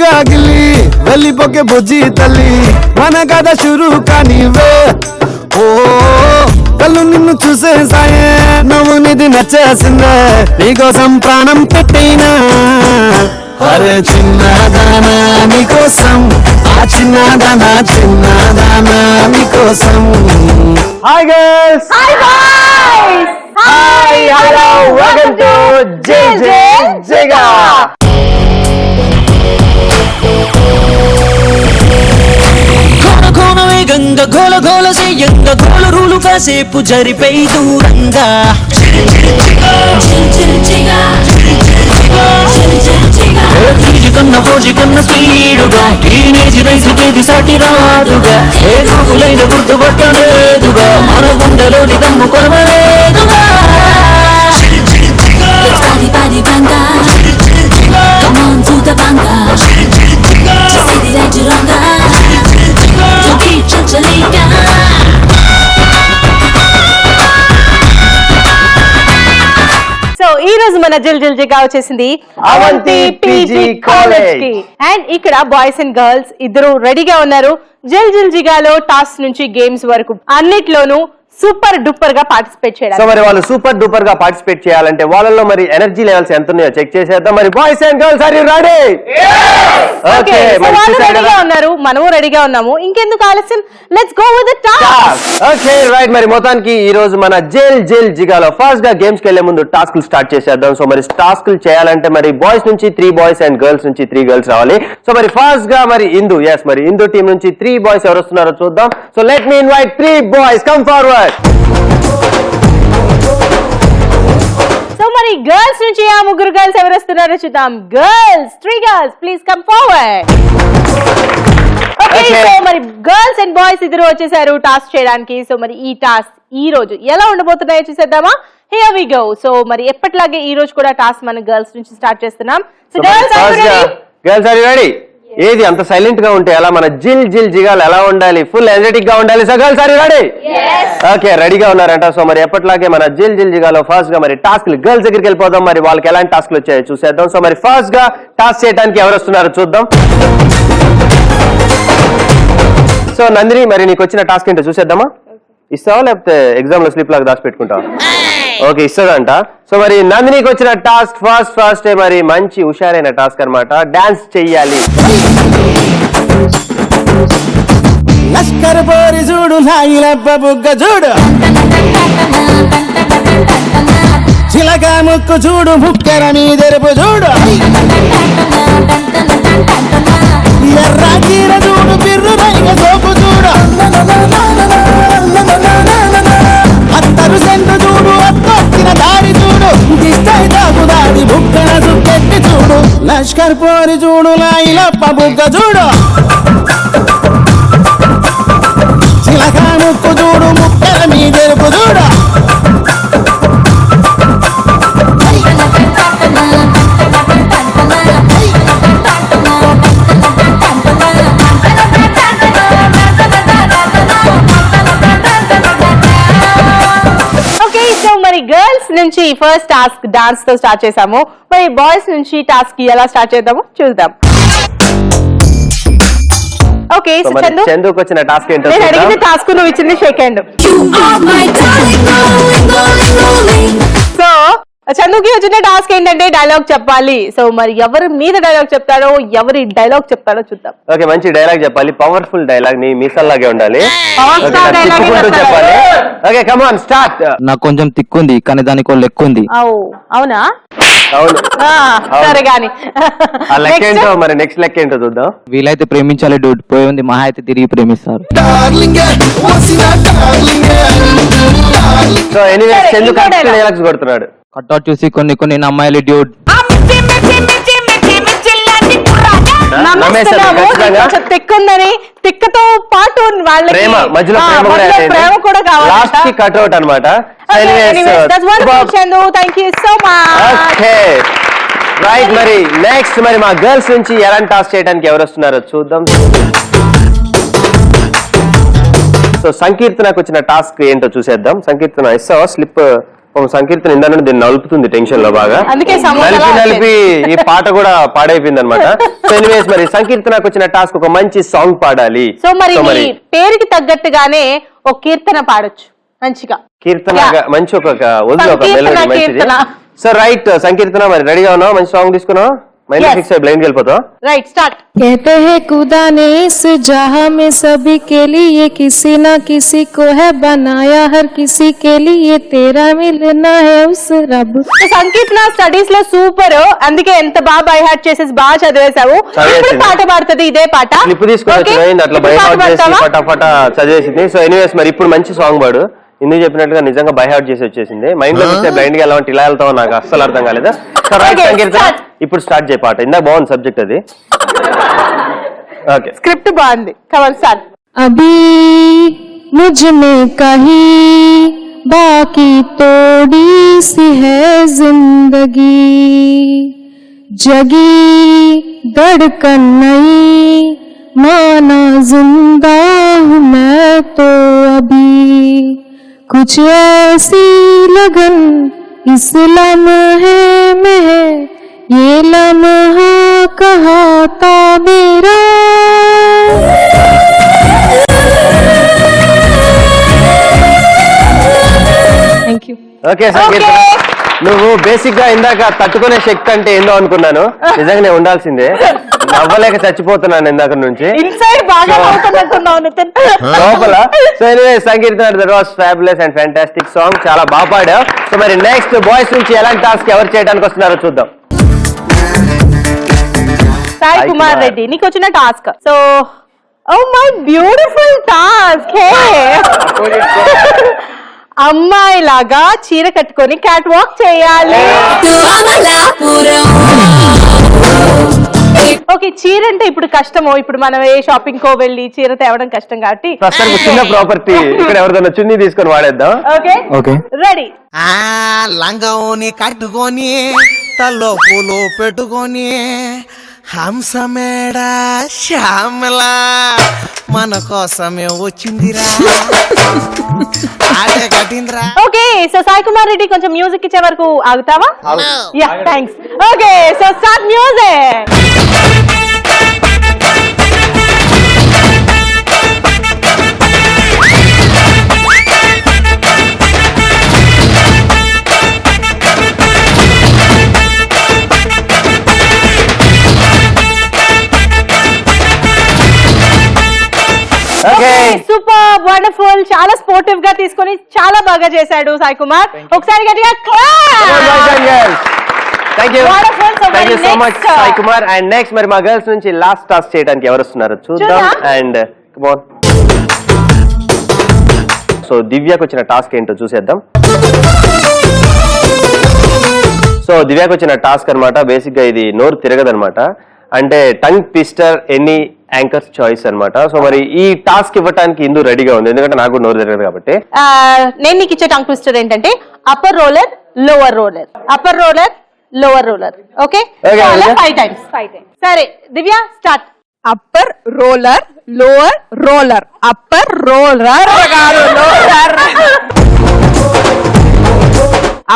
బుగ్గా గిల్లి వెళ్ళిపోకే బుజ్జి తల్లి మన కథ షురు కానివే ఓ కళ్ళు నిన్ను చూసేసాయే నువ్వు నిధి నచ్చేసిందే నీకోసం ప్రాణం పెట్టైనా అరే చిన్నదానా నీకోసం ఆ చిన్నదానా నీకోసం hi girls hi boys hi hello welcome to జిగా కోన వేగంగా గోల గోల చెయ్యంగా గోల రూలు కాసేపు జరిపై దూరంగా కన్న ఫోజి కన్న స్పీడుగా టీనేజ్ రైసుకేది సాటి రాదుగా ఏ గోగులైన గుర్తుపట్టలేదుగా మన గుండెలోని దమ్ము కొనలేదుగా సో ఈ రోజు మన జిల్ జిగా వచ్చేసింది అవంతి పీజీ కాలేజ్ కి అండ్ ఇక్కడ బాయ్స్ అండ్ గర్ల్స్ ఇద్దరు రెడీగా ఉన్నారు జిల్ జిగాలో టాస్క్ నుంచి గేమ్స్ వరకు అన్నిట్లోనూ సూపర్ డూపర్ గా పార్టిసిపేట్ సో చేయడానికి మరి వాళ్ళు సూపర్ డూపర్ గా పార్టిసిపేట్ చేయాలంటే వాళ్ళలో మరి ఎనర్జీ లెవెల్స్ ఎంత ఉన్నాయో చెక్ చేసేద్దాం. మరి boys and girls are you ready? Okay వాళ్ళు రెడీగా ఉన్నారు, మనము రెడీగా ఉన్నాము. ఇంకెందుకు ఆలస్యం, let's go with the task. Okay right. మరి మొత్తానికి ఈ రోజు మన జైల్ జిగాలో ఫస్ట్ గా గేమ్స్ కి వెళ్లే ముందు టాస్క్లు స్టార్ట్ చేసేద్దాం. సో మరి టాస్క్లు చేయాలంటే మరి బాయ్స్ నుంచి 3 బాయ్స్ అండ్ గర్ల్స్ నుంచి 3 గర్ల్స్ రావాలి. సో మరి ఫస్ట్ గా మరి ఇందు టీం నుంచి 3 బాయ్స్ ఎవరు వస్తున్నారో చూద్దాం. So let me invite 3 boys, come forward. So మరి గర్ల్స్ నుంచి ఆ ముగ్గురు గర్ల్స్ ఎవరు వస్తున్నారో చూద్దాం. Girls 3 girls please come forward. Okay so మరి గర్ల్స్ అండ్ బాయ్స్ ఇద్దరు వచ్చేసారు టాస్క్ చేయడానికి. సో మరి ఈ టాస్క్ ఈ రోజు ఎలా ఉండబోతున్నాయో చూసేద్దామా. Here we go. సో మరి ఎప్పటిలాగే ఈ రోజు కూడా టాస్క్ మన గర్ల్స్ నుంచి స్టార్ట్ చేస్తున్నాం. So girls are you ready? ఏది అంత సైలెంట్ గా ఉంటే ఎలా? మన జిల్ జిగాలు ఎలా ఉండాలి? ఫుల్ ఎనర్జెటిక్ గా ఉండాలి. So girls are you ready? Okay రెడీగా ఉన్నారంట. సో మరి ఎప్పటిలాగే మన జిల్ జిగాలో ఫస్ట్ గా మరి టాస్క్ గర్ల్స్ దగ్గరికి వెళ్ళిపోదాం. మరి వాళ్ళకి ఎలాంటి టాస్క్లు వచ్చాయో చూసేద్దాం. సో మరి ఫస్ట్ గా టాస్క్ చేయడానికి ఎవరు వస్తున్నారో చూద్దాం. సో నందిని, మరి నీకు వచ్చిన టాస్క్ ఏంటో చూసేద్దామా? ఇస్తావా లేకపోతే ఎగ్జామ్ లో స్లిప్ లాగా దాచి పెట్టుకుంటావా? ఓకే ఇస్తాడంట. సో మరి నందినికి వచ్చిన టాస్క్ ఫస్ట్ మరి మంచి హుషారైన టాస్క్ అన్నమాట. డాన్స్ చెయ్యాలి. లష్కర్ పోరి చూడు నాయిలబ్బ బుగ్గ చూడు చిలక ముక్కు చూడు ముక్కర మీదెరుపు చూడు ఎర్ర చీర చూడు బిర్రు రైగ సోపు చూడు అత్తరు సెంటు చూడు అత్తొచ్చిన దారి చూడు దిష్టై తాగు దాడి బుక్కన సుక్కెట్టి చూడు లష్కర్ పోరి చూడు నాయిలబ్బ బుగ్గ చూడు చిలక ముక్కు చూడు ముక్కల మీదెరుపు చూడు గర్ల్స్ నుంచి ఫస్ట్ టాస్క్ డాన్స్ తో స్టార్ట్ చేసాము. మరి బాయ్స్ నుంచి టాస్క్ ఎలా స్టార్ట్ చేద్దాము చూద్దాం. ఓకే సో చందుకు వచ్చిన టాస్క్ ఏంటో నేను అడిగిన టాస్క్ నువ్వు ఇచ్చింది షేక్ హ్యాండ్. సో చందుకి వచ్చిన టాస్క్ ఏంటంటే డైలాగ్ చెప్పాలి. సో మరి ఎవరి మీద డైలాగ్ చెప్తాడో ఎవరి డైలాగ్ చెప్తాడో చూద్దాం. ఓకే మంచి డైలాగ్ చెప్పాలి, పవర్ఫుల్ డైలాగ్, నీ మీసల్లాగే ఉండాలి. చెప్పాలి. Okay come on start. నాకు కొంచెం తిక్కుంది కానీ దానికి లెక్క ఉంది. అవునా? అవును సరే గాని ఆ లెక్క ఏంటో మరి నెక్స్ట్ లెక్క ఏంటో చూద్దాం. వీలైతే ప్రేమించాలి డూడ్, పోయింది మహా అయితే తిరిగి ప్రేమిస్తారు. So anyway Chandu correct dialogues కొడుతున్నాడు. కట్అవుట్ చూసి కొన్ని అమ్మాయిలు డ్యూడ్ తిక్కుందని తిక్కతో పాటు వాళ్ళకి ప్రేమ కూడా కావాలి. లాస్ట్ కి కట్అవుట్ అన్నమాట. రైట్ మరి నెక్స్ట్ మరి మా గర్ల్స్ నుంచి ఎలాంటి టాస్క్ చేయడానికి ఎవరు వస్తున్నారో చూద్దాం. సో సంకీర్తనకు వచ్చిన టాస్క్ ఏంటో చూసేద్దాం. సంకీర్తన ఇస్తావా స్లిప్ సంకీర్తన ఇందా నుండి దీన్ని నలుపుతుంది టెన్షన్ లో బాగా, అందుకే సమోసాలా నలిపి ఈ పాట కూడా పాడైపోయింది అనమాట. సో ఎనీవేస్ మరి సంకీర్తనకు వచ్చిన టాస్క్ ఒక మంచి సాంగ్ పాడాలి. సో మరి మీ పేరుకి తగ్గట్టుగానే ఒక కీర్తన పాడొచ్చు మంచిగా. కీర్తన మంచి ఒక వదిలి ఒక సంకీర్తన, మెలోడీ మంచిది. కీర్తన. సో రైట్ సంకీర్తన మరి రెడీగా ఉన్నావు? మంచి సాంగ్ తీసుకున్నావు? Mind Yes. ఫిక్స్ అయ్యి బ్లైండ్ వెళ్ళిపోతావు. Right start. कहते हैं खुदा ने इस जहां में सभी के लिए किसी ना किसी को है बनाया, हर किसी के लिए तेरा मिलना है उस रब. సంకీర్తన స్టడీస్ లో సూపర్, అందుకే ఎంత బాగా బై హార్ట్ చేసేసి బాగా చదివేశావు. ఇప్పుడు పాట పాడుతుంది ఇదే పాట. క్లిప్ తీసుకొని Okay? వచ్చింది అట్లా బై ఇప్పుడు హార్ట్ పాట చేసి పాడతావా? ఫటాఫట చదివేసింది. సో ఎనీవేస్ మరి ఇప్పుడు మంచి సాంగ్ పాడు. ఇందుకు చెప్పినట్టుగా నిజంగా బై హార్ట్ చేసి వచ్చేసింది. మైండ్ లో చూస్తే బ్లైండ్ గా ఎలా ఉంటే ఇలా వెళ్తావో నాకు అస్సలు అర్థం కాలేదు. సో రైట్ Okay, సంకీర్తన start. ఇప్పుడు స్టార్ట్ చేయ పాట. ఇందాక బాగుంది సబ్జెక్ట్ అది. ఓకే స్క్రిప్ట్ బాగుంది. కమల్ స్టార్ట్. अभी मुझ में कहीं बाकी थोड़ी सी है जिंदगी, जगी धड़कन नहीं माना जिंदा हूँ मैं तो अभी, कुछ ऐसी लगन इस लम्हे में है, ये लम्हा कहा था मेरा. Thank you. ఓకే సంకీర్తన, నువ్వు బేసిక్ గా ఇందాక తట్టుకునే శక్తి అంటే ఏందో అనుకున్నాను. నిజంగా నేను ఉండాల్సిందే. నవ్వలేక చచ్చిపోతున్నాను ఇందాక నుంచి ఇన్సైడ్ బాగా అవుతున్నట్టున్నావు నితిన్. లోపల. So anyway Sankirtana that was fabulous and fantastic song, చాలా బాగా పాడావు. సో మరి నెక్స్ట్ బాయ్స్ నుంచి ఎలాంటి టాస్క్ ఎవరు చేయడానికి వస్తున్నారో చూద్దాం. సాయి కుమార్ రెడ్డి, నీకు వచ్చిన టాస్క్. So oh my beautiful task. అమ్మాయి లాగా చీర కట్టుకొని క్యాట్ వాక్ చేయాలి. ఓకే, చీర అంటే ఇప్పుడు కష్టమో, ఇప్పుడు మనం ఏ షాపింగ్ కో వెళ్ళి చీర తేవడం కష్టం కాబట్టి ప్రస్తుతానికి చిన్న ప్రాపర్టీ ఇక్కడ ఎవరిదైనా చున్నీ తీసుకొని వాడేద్దాం. Okay okay ready. లంగోని కట్టుకొని తల్లో పూలు పెట్టుకొని హంసమేడ శ్యామలా మన కోసమే వచ్చిందిరా ఆట కట్టిందిరా. ఓకే, సో సాయి కుమార్ రెడ్డి కొంచెం మ్యూజిక్ ఇచ్చే వరకు ఆగుతావా? Yeah thanks. Okay, so start music. Super wonderful, చాలా స్పోర్టివ్ గా తీసుకొని చాలా బాగా చేశాడు సాయి కుమార్. ఒకసారి గట్టిగా thank you Wonderful. So thank you so next, much Sai Kumar. And next మరి మా గర్ల్స్ నుంచి లాస్ట్ టాస్క్ చేయడానికి ఎవరు వస్తున్నారు చూద్దాం. అండ్ సో దివ్యకు వచ్చిన టాస్క్ ఏంటో చూసేద్దాం. సో దివ్యకు వచ్చిన టాస్క్ అన్నమాట, బేసిక్ గా ఇది నోరు తిరగదనమాట, అంటే tongue twister any anchors choice అన్నమాట. సో మరి ఈ టాస్క్ ఇవ్వడానికి ఇందు రెడీగా ఉంది, ఎందుకంటే నాకు కూడా నోరు తిరగదు కాబట్టి. నేను నీకు ఇచ్చే టంగ్ ట్విస్టర్ ఏంటంటే upper roller, lower roller, upper roller, lower roller. Okay, 5 times. సరే Divya start. Upper roller, lower roller, upper roller కాదు లోలర్,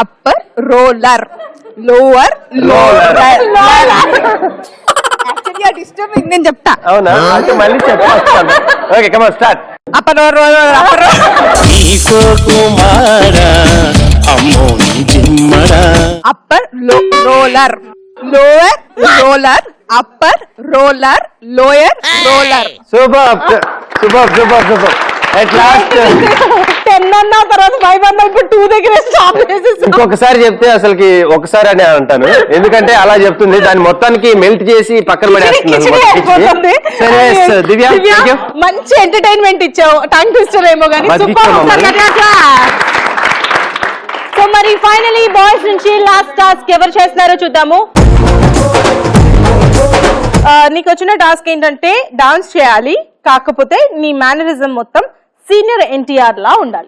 అప్పర్ రోలర్, లోవర్ లోలర్. యాక్చువల్లీ డిస్టర్బింగ్ నేను చెప్తా. అవునా, అంటే మళ్ళీ చెప్పాను. Okay come on start. Upper roller, upper నీకో కుమారా అమ్మో నీ జిమ్మరా upper roller, lower roller, upper roller, lower roller. Super super super super. At last 10 అన్నా, తర్వాత 5 అన్నా, ఇప్పుడు 2 దగ్గర స్టాప్ చేసేసి ఇంకొకసారి చెప్తే అసలుకి ఒకసారి అని అంటాను, ఎందుకంటే అలా చెప్తుంది, దాన్ని మొత్తానికి మెల్ట్ చేసి పక్కన అయిపోతుంది. దివ్య thank you. మంచి ఎంటర్టైన్మెంట్ ఇచ్చావు. టంగ్ ట్విస్టర్ ఏమో కానీ బతికించావు మమ్మల్ని. సో మరి ఫైనలీ బాయ్స్ నుంచి లాస్ట్ టాస్క్ ఎవరు చేస్తున్నారో చూద్దాము. నీకు వచ్చిన టాస్క్ ఏంటంటే డాన్స్ చేయాలి, కాకపోతే నీ మేనరిజం మొత్తం సీనియర్ ఎన్టీఆర్ లా ఉండాలి.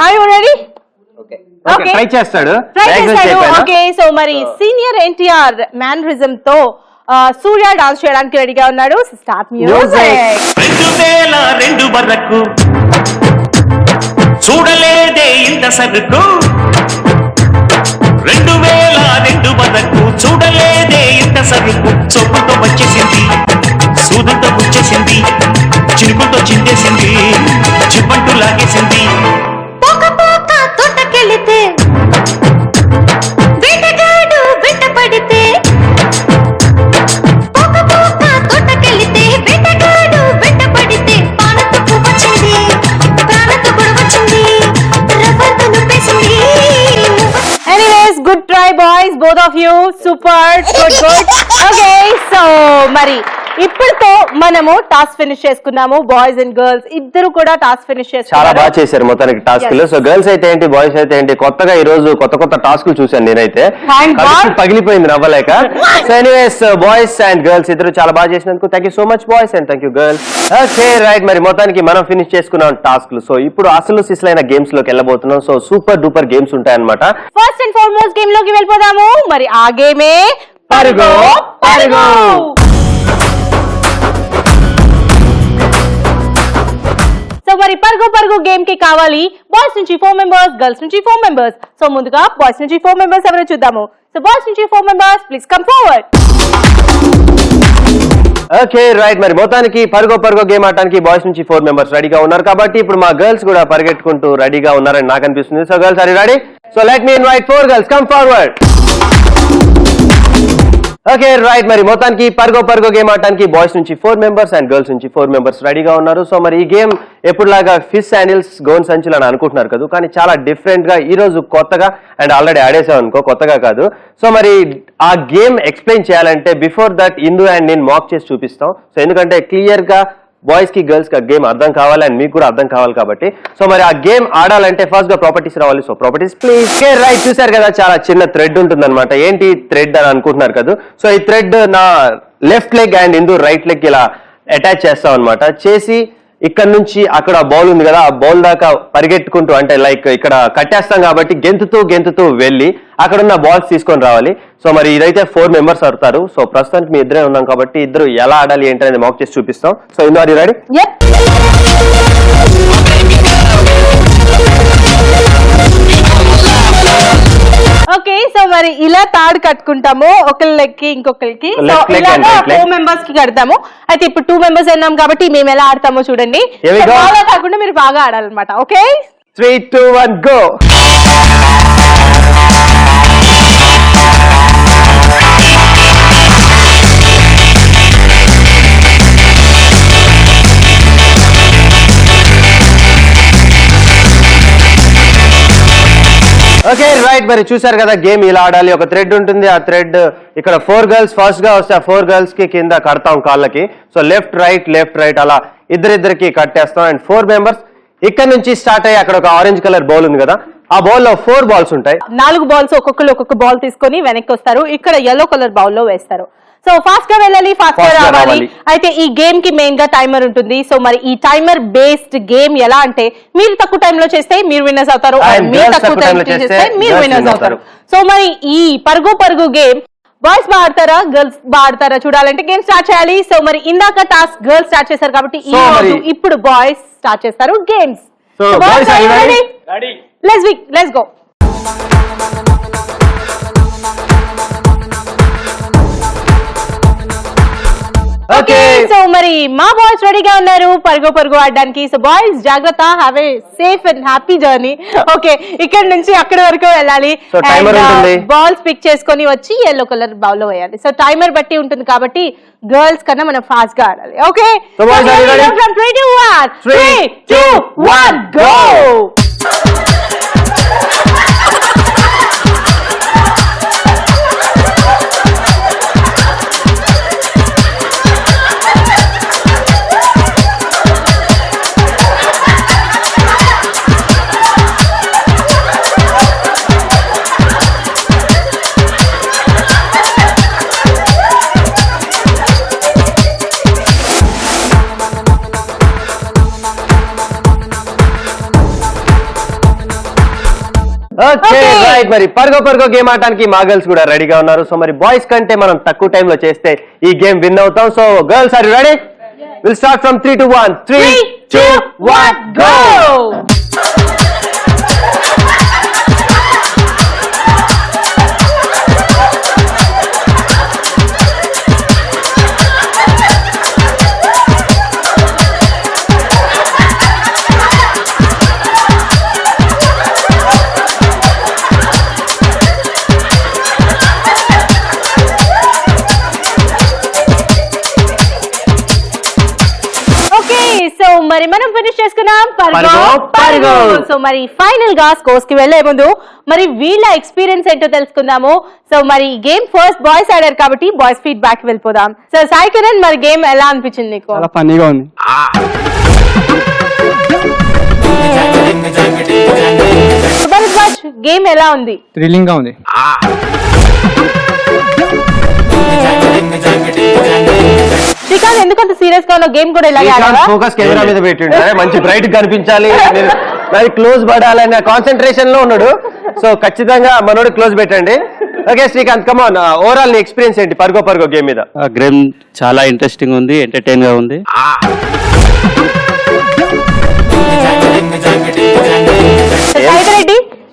Are you ready? Okay try చేస్తాడు. ఓకే, సో మరి సీనియర్ ఎన్టీఆర్ మేనరిజం తో సూర్య డాన్స్ చేయడానికి రెడీగా ఉన్నాడు. Start music. 2002 వరకు చూడలేదే ఇంత సరుకు 2002 వరకు చూడలేదే ఇంత సరుకు చొప్పుతో వచ్చేసింది సూదుతో గుచ్చేసింది చిరుకుతో చిందేసింది చిప్పంటూ లాగేసింది పోక పోక తోటకెళితే వేటగాడు వెంటపడితే పోక పోక తోటకెళితే వేటగాడు వెంటపడితే పానతో పువ్వొచ్చింది ప్రాణంతో గొడవచ్చింది రవ్వతో నొప్పేసింది anyways good try boys both of you super good okay so మరి ఇప్పుడుతో మనము టాస్క్ ఫినిష్ చేసుకున్నాము బాయ్స్ అండ్ గర్ల్స్ ఇద్దరు కూడా టాస్క్ ఫినిష్ చాలా చేసుకున్నారు బాగా చేశారు మొత్తానికి టాస్క్ లో. సో గర్ల్స్ అయితే ఏంటి బాయ్స్ అయితే ఏంటి కొత్తగా ఈ రోజు కొత్త టాస్క్లు చూశాను నేనైతే. Thank God. కడుపు పగిలిపోయింది నవ్వలేక. So anyways boys and girls ఇద్దరు చాలా బాగా చేసినందుకు thank you so much boys and thank you girls. Okay right మరి మొత్తానికి మనం ఫినిష్ చేసుకున్నాం టాస్క్లు. సో ఇప్పుడు అసలు సిస్లైన గేమ్స్ లోకి వెళ్ళబోతున్నాం. సో సూపర్ డూపర్ గేమ్స్ ఉంటాయన్నమాట. ఫస్ట్ అండ్ ఫార్మోస్ట్ గేమ్ లోకి వెళ్ళిపోదాము. మరి ఆ గేమే పరుగు పరుగు. సో మరి పరుగు పరుగు గేమ్ కి కావాలి బాయ్స్ నుంచి 4 మెంబర్స్ గర్ల్స్ నుంచి 4 మెంబర్స్. సో ముందుగా బాయ్స్ నుంచి 4 మెంబర్స్ ఎవరో చూద్దాము. సో బాయ్స్ నుంచి 4 members please come forward. Okay right మరి మొత్తానికి పరుగు గేమ్ ఆడటానికి బాయ్స్ నుంచి 4 మెంబర్స్ రెడీగా ఉన్నారు కాబట్టి ఇప్పుడు మా గర్ల్స్ కూడా పరిగెట్టుకుంటూ రెడీగా ఉన్నారని నాకు అనిపిస్తుంది. So girls are you ready? So let me invite 4 girls come forward. Okay right మరి మొత్తానికి పరుగు గేమ్ ఆడటానికి బాయ్స్ నుంచి 4 మెంబర్స్ అండ్ గర్ల్స్ నుంచి 4 మెంబర్స్ రెడీగా ఉన్నారు. సో మరి ఈ గేమ్ ఎప్పుడులాగా ఫిష్ శాండిల్స్ గోన్ సంచులు అని అనుకుంటున్నారు కదా, కానీ చాలా డిఫరెంట్ గా ఈ రోజు కొత్తగా అండ్ ఆల్రెడీ ఆడేసాం అనుకో, కొత్తగా కాదు. సో మరి ఆ గేమ్ ఎక్స్ప్లెయిన్ చేయాలంటే బిఫోర్ దట్ ఇందు అండ్ నేను మాక్ చేసి చూపిస్తాం. సో ఎందుకంటే క్లియర్ గా బాయ్స్ కి గర్ల్స్ కి గేమ్ అర్థం కావాలి అండ్ మీకు కూడా అర్థం కావాలి కాబట్టి. సో మరి ఆ గేమ్ ఆడాలంటే ఫస్ట్ గా ప్రాపర్టీస్ రావాలి. So properties please. రైట్ చూసారు కదా చాలా చిన్న థ్రెడ్ ఉంటుంది అనమాట. ఏంటి థ్రెడ్ అని అనుకుంటున్నారు కదా. సో ఈ థ్రెడ్ నా left leg and Indu right leg ఇలా అటాచ్ చేస్తాం అనమాట. చేసి ఇక్కడ నుంచి అక్కడ బౌల్ ఉంది కదా, ఆ బౌల్ దాకా పరిగెట్టుకుంటూ అంటే లైక్ ఇక్కడ కట్టేస్తాం కాబట్టి గెంతుతూ వెళ్ళి అక్కడ ఉన్న బాల్స్ తీసుకొని రావాలి. సో మరి ఇదైతే 4 మెంబర్స్ ఆడతారు. సో ప్రస్తుతానికి మీ ఇద్దరే ఉన్నాం కాబట్టి ఇద్దరు ఎలా ఆడాలి ఏంటి అనేది మాక్ చేసి చూపిస్తాం. So Indu are you ready? Okay so మరి ఇలా తాడు కట్టుకుంటాము ఒకళ్ళకి ఇంకొకరికి. సో Left leg ఇలాగా and right leg. 4 మెంబర్స్ కి కడతాము. అయితే ఇప్పుడు 2 మెంబర్స్ అన్నాం కాబట్టి మేము ఎలా ఆడతామో చూడండి. Here we go. బాగా కాకుండా మీరు బాగా ఆడాలన్నమాట. Okay 3, 2, 1 go. ఓకే రైట్ మరి చూసారు కదా గేమ్ ఇలా ఆడాలి. ఒక థ్రెడ్ ఉంటుంది, ఆ థ్రెడ్ ఇక్కడ 4 గర్ల్స్ ఫస్ట్ గా వస్తే ఆ 4 గర్ల్స్ కి కింద కడతాం కాళ్ళకి. సో లెఫ్ట్ రైట్ అలా ఇద్దరికి కట్టేస్తాం. అండ్ 4 మెంబర్స్ ఇక్కడ నుంచి స్టార్ట్ అయ్యి అక్కడ ఒక ఆరెంజ్ కలర్ బౌల్ ఉంది కదా, ఆ బౌల్ లో 4 బాల్స్ ఉంటాయి. 4 బాల్స్ ఒక్కొక్క బాల్ తీసుకొని వెనక్కి వస్తారు. ఇక్కడ yellow కలర్ బౌల్ లో వేస్తారు. సో ఫాస్ట్ గా వెళ్ళాలి, ఫాస్ట్ గా రావాలి. అయితే ఈ గేమ్ కి మెయిన్ గా టైమర్ ఉంటుంది. సో మరి ఈ టైమర్ బేస్డ్ గేమ్ ఎలా అంటే మీరు తక్కువ టైంలో చేస్తే మీరు విన్నర్స్ అవుతారు, మీరు తక్కువ టైంలో చేస్తే మీరు విన్నర్స్ అవుతారు. సో మరి ఈ పరుగు గేమ్ బాయ్స్ బాగా ఆడతారా గర్ల్స్ బాగా ఆడతారా చూడాలంటే గేమ్ స్టార్ట్ చేయాలి. సో మరి ఇందాక టాస్క్ గర్ల్స్ స్టార్ట్ చేశారు కాబట్టి ఈ రోజు ఇప్పుడు బాయ్స్ స్టార్ట్ చేస్తారు games. So boys are you ready? Let's go. Okay so మరి మా బాయ్స్ రెడీగా ఉన్నారు పరుగు ఆడడానికి. సో బాయ్స్ జాగ్రత్త, have a safe and happy journey. Okay ఇక్కడ నుంచి అక్కడి వరకు వెళ్ళాలి. బాల్స్ పిక్ చేసుకొని వచ్చి yellow కలర్ బౌల్ లో వేయాలి. సో టైమర్ బట్టి ఉంటుంది కాబట్టి గర్ల్స్ కన్నా మనం ఫాస్ట్ గా ఆడాలి. Okay 3, 2, 1 go. ఓకే రైట్ మరి పరుగు గేమ్ ఆడటానికి మా గర్ల్స్ కూడా రెడీగా ఉన్నారు. సో మరి బాయ్స్ కంటే మనం తక్కువ టైంలో చేస్తే ఈ గేమ్ విన్ అవుతాం. So girls are you ready? Will start from 3 to 1. 3, 2, 1 go. మరి మనం ఫినిష్ చేసుకున్నాం పరుగో, పరుగో. సో మరి ఫైనల్ గా స్కోర్స్ కి వెళ్లే ముందు మరి వీళ్ళ ఎక్స్పీరియన్స్ ఏంటో తెలుసుకుందాము. సో మరి గేమ్ ఫస్ట్ బాయ్స్ ఆడారు కాబట్టి బాయ్స్ ఫీడ్బ్యాక్ వెళ్ళిపోదాం. సో సాయి కిరణ్, మరి గేమ్ ఎలా అనిపించింది నీకు? చాలా ఫన్నీగా ఉంది. భరద్వాజ్, గేమ్ ఎలా ఉంది? థ్రిల్లింగ్ గా ఉంది. శ్రీకాంత్, ఎందుకంత సీరియస్ గా ఉన్నావు? గేమ్ కూడా ఇలాగే ఆడావా? ఫోకస్ కెమెరా మీద పెట్టిండు మంచి బ్రైట్ కనిపించాలి, మరి క్లోజ్ పడాలనే కాన్సన్ట్రేషన్ లో ఉన్నాడు. సో ఖచ్చితంగా మనోడు క్లోజ్ పెట్టండి. ఓకే శ్రీకాంత్, కమాన్, ఓవరాల్ నీ ఎక్స్పీరియన్స్ ఏంటి పరుగో గేమ్ మీద? గేమ్ చాలా ఇంట్రెస్టింగ్ ఉంది, ఎంటర్టైన్ గా ఉంది.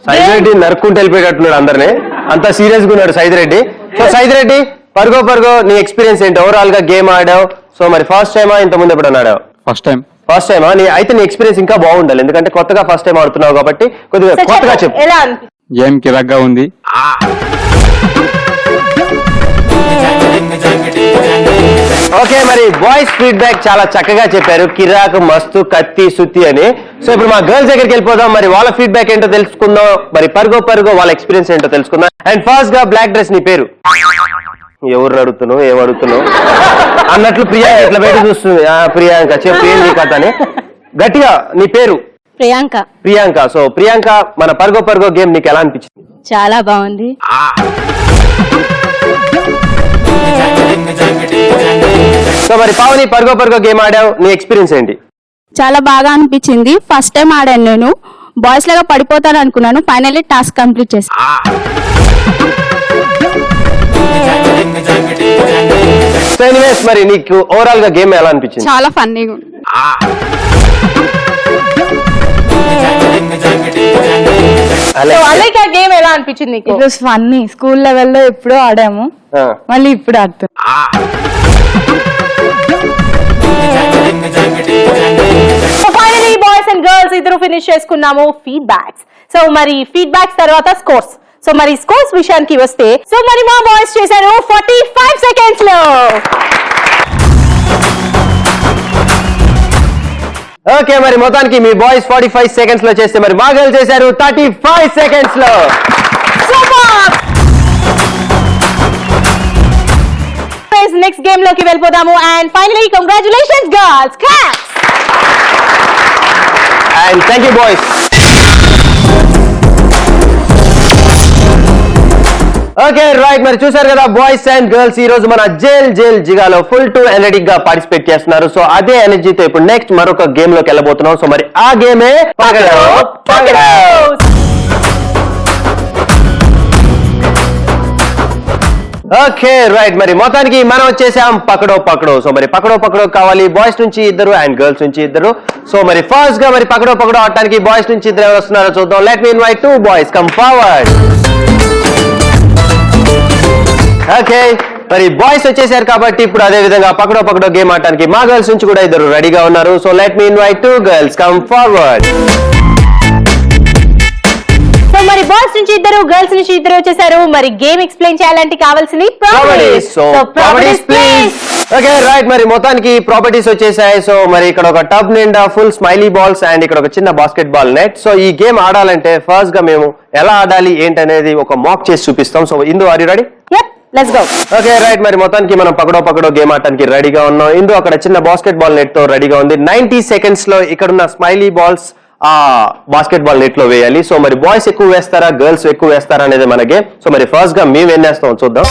సైద్ రెడ్డి నరుక్కుంటూ వెళ్ళిపోయేటట్టున్నాడు అందరినీ, అంత సీరియస్ గా ఉన్నాడు సైద్ రెడ్డి. సో సైద్ రెడ్డి, పరుగో నీ ఎక్స్పీరియన్స్ ఏంటి? ఓవరాల్ గా గేమ్ ఆడావు, సో మరి ఫస్ట్ టైమా ఇంత ముందు ఎప్పుడు ఆడావు? First time. ఫస్ట్ టైమా? అయితే నీ ఎక్స్పీరియన్స్ ఇంకా బాగుండాలి, ఎందుకంటే కొత్తగా ఫస్ట్ టైం ఆడుతున్నావు కాబట్టి కొద్దిగా కొత్తగా చెప్పు. ఎలా అనిపించింది? గేమ్ కిరాక్గా ఉంది. ఓకే, మరి బాయ్స్ ఫీడ్బ్యాక్ చాలా చక్కగా చెప్పారు, కిరాక్, మస్తు, కత్తి, సుత్తి అని. సో ఇప్పుడు మా గర్ల్స్ దగ్గరికి వెళ్ళిపోదాం, మరి వాళ్ళ ఫీడ్బ్యాక్ ఏంటో తెలుసుకుందాం, మరి పరుగో వాళ్ళ ఎక్స్పీరియన్స్ ఏంటో తెలుసుకుందాం. అండ్ ఫస్ట్ గా బ్లాక్ డ్రెస్, నీ పేరు? ఎవరు అడుగుతున్నావు, ఏం అడుగుతున్నావు అన్నట్లు ప్రియాంక ఇట్లా బయట చూస్తుంది. ప్రియాంక చెప్పు ఏంటి కథ అని. గట్టిగా, నీ పేరు? ప్రియాంక. సో ప్రియాంక, మన పరుగో గేమ్ నీకు ఎలా అనిపించింది? చాలా బాగుంది. సో మరి పావని, పరుగో గేమ్ ఆడావు, నీ ఎక్స్పీరియన్స్ ఏంటి? చాలా బాగా అనిపించింది. ఫస్ట్ టైం ఆడాను నేను. బాయ్స్ లాగా పడిపోతాను అనుకున్నాను, ఫైనల్లీ టాస్క్ కంప్లీట్ చేశాను. సో ఎనీవేస్, మరి నీకు ఓవరాల్ గా గేమ్ ఎలా అనిపించింది? చాలా ఫన్నీగా ఉంది. అలాగే గేమ్ ఎలా అనిపించింది నీకు? It was funny. స్కూల్ లెవెల్లో ఎప్పుడో ఆడాము, మళ్ళీ ఇప్పుడు ఆడుతాం. ఫైనలీ బాయ్స్ అండ్ గర్ల్స్ ఇద్దరు ఫినిష్ చేసుకున్నాము ఫీడ్బ్యాక్స్. సో మరి ఫీడ్బ్యాక్స్ తర్వాత స్కోర్స్. సో మరి స్కోర్స్ విషయానికి వస్తే, సో మరి మా బాయ్స్ చేశారు 45 సెకండ్స్ లో. ఓకే, మరి మొత్తానికి మీ బాయ్స్ 45 సెకండ్స్ లో చేస్తే, మరి మా గర్ల్స్ చేశారు 35 సెకండ్స్ లో. నెక్స్ట్ గేమ్ లోకి వెళ్ళిపోదాము. And finally congratulations girls, claps. And thank you boys. Okay right, మరి చూసారు కదా బాయ్స్ అండ్ గర్ల్స్, ఈ రోజు మన జేల్ జిగాలో ఫుల్ టు ఎనర్జెటిక్ గా పార్టిసిపేట్ చేస్తున్నారు. సో అదే ఎనర్జీతో ఇప్పుడు నెక్స్ట్ మరొక గేమ్ లోకి వెళ్ళబోతున్నాం. సో మరి ఆ గేమే పగడో. ఓకే రైట్, మరి మొత్తానికి మనం వచ్చేసాం పకడో. సో మరి పకడో కావాలి బాయ్స్ నుంచి ఇద్దరు అండ్ గర్ల్స్ నుంచి ఇద్దరు. సో మరి ఫస్ట్ గా మరి పకడో ఆడటానికి బాయ్స్ నుంచి ఇద్దరు ఎవరు వస్తున్నారో చూద్దాం. Let me invite 2 boys, come forward. Okay, మరి బాయ్స్ వచ్చేసారు కాబట్టి ఇప్పుడు అదే విధంగా పకడో గేమ్ ఆడటానికి మా గర్ల్స్ నుంచి కూడా ఇద్దరు రెడీగా ఉన్నారు. So let me invite 2 girls, come forward. So మరి బాయ్స్ నుంచి ఇద్దరు, గర్ల్స్ నుంచి ఇద్దరు వచ్చేసారు. మరి గేమ్ ఎక్స్ప్లెయిన్ చేయాలంటే కావాల్సింది properties. So properties please. Okay right, మరి మొత్తానికి ప్రాపర్టీస్ వచ్చేసాయి. సో మరి ఇక్కడ ఒక టబ్ నిండా ఫుల్ స్మైలీ బాల్స్ అండ్ ఇక్కడ ఒక చిన్న బాస్కెట్ బాల్ నెట్. సో ఈ గేమ్ ఆడాలంటే ఫస్ట్ గా మేము ఎలా ఆడాలి ఏంటనేది ఒక మాక్ చేసి చూపిస్తాం. So Indu, are you ready? Let's go. Okay right, మరి మొత్తానికి మనం పకడో గేమ్ ఆడటానికి రెడీగా ఉన్నాం. ఇందు అక్కడ చిన్న బాస్కెట్ బాల్ నెట్ తో రెడీగా ఉంది. 90 సెకండ్స్ లో ఇక్కడున్న స్మైలీ బాల్స్ ఆ బాస్కెట్ బాల్ నెట్ లో వేయాలి. సో మరి బాయ్స్ ఎక్కువ వేస్తారా, గర్ల్స్ ఎక్కువ వేస్తారా అనేది మన గేమ్. సో మరి ఫస్ట్ గా మేము ఏం వేస్తాం చూద్దాం.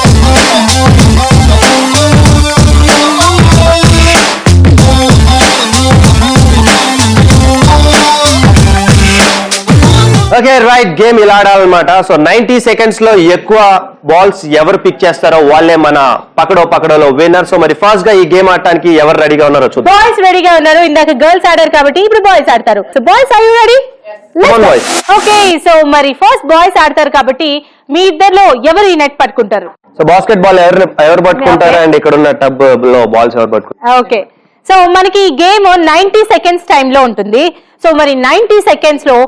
ఓకే రైట్, గేమ్ ఇలా ఆడాలన్నమాట. సో 90 సెకండ్స్ లో ఎక్కువ బాల్స్ ఎవరు పిక్ చేస్తారో వాళ్ళే మన పకడోలో విన్నర్. సో మరి ఫస్ట్ గా ఈ గేమ్ ఆడటానికి ఎవరు రెడీగా ఉన్నారో చూద్దాం. బాయ్స్ రెడీగా ఉన్నారు, ఇందాక గర్ల్స్ ఆడారు కాబట్టి ఇప్పుడు బాయ్స్ ఆడతారు. So boys, are you ready? Okay, so మరి ఫస్ట్ బాయ్స్ ఆడతారు కాబట్టి మీ ఇద్దరిలో ఎవరు ఈ నెట్ పట్టుకుంటారు? సో బాస్కెట్ బాల్ ఎవరు పట్టుకుంటారు అండ్ ఇక్కడ ఉన్న టబ్ లో బాల్స్ ఎవరు పట్టుకుంటారు? ఓకే, సో మనకి గేమ్ 90 సెకండ్స్ టైమ్ లో ఉంటుంది. సో మరి 90 సెకండ్స్ లో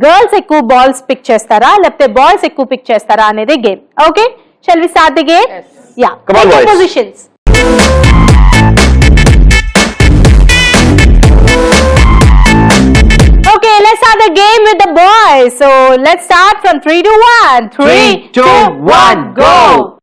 గర్ల్స్ ఎక్కువ బాల్స్ పిక్ చేస్తారా లేకపోతే బాయ్స్ ఎక్కువ పిక్ చేస్తారా అనేది game. Okay, shall we start the game? Yeah, Come on, positions. Okay, let's start the game with the boys. So let's start from 3 to 1. 3, 2, 1, go.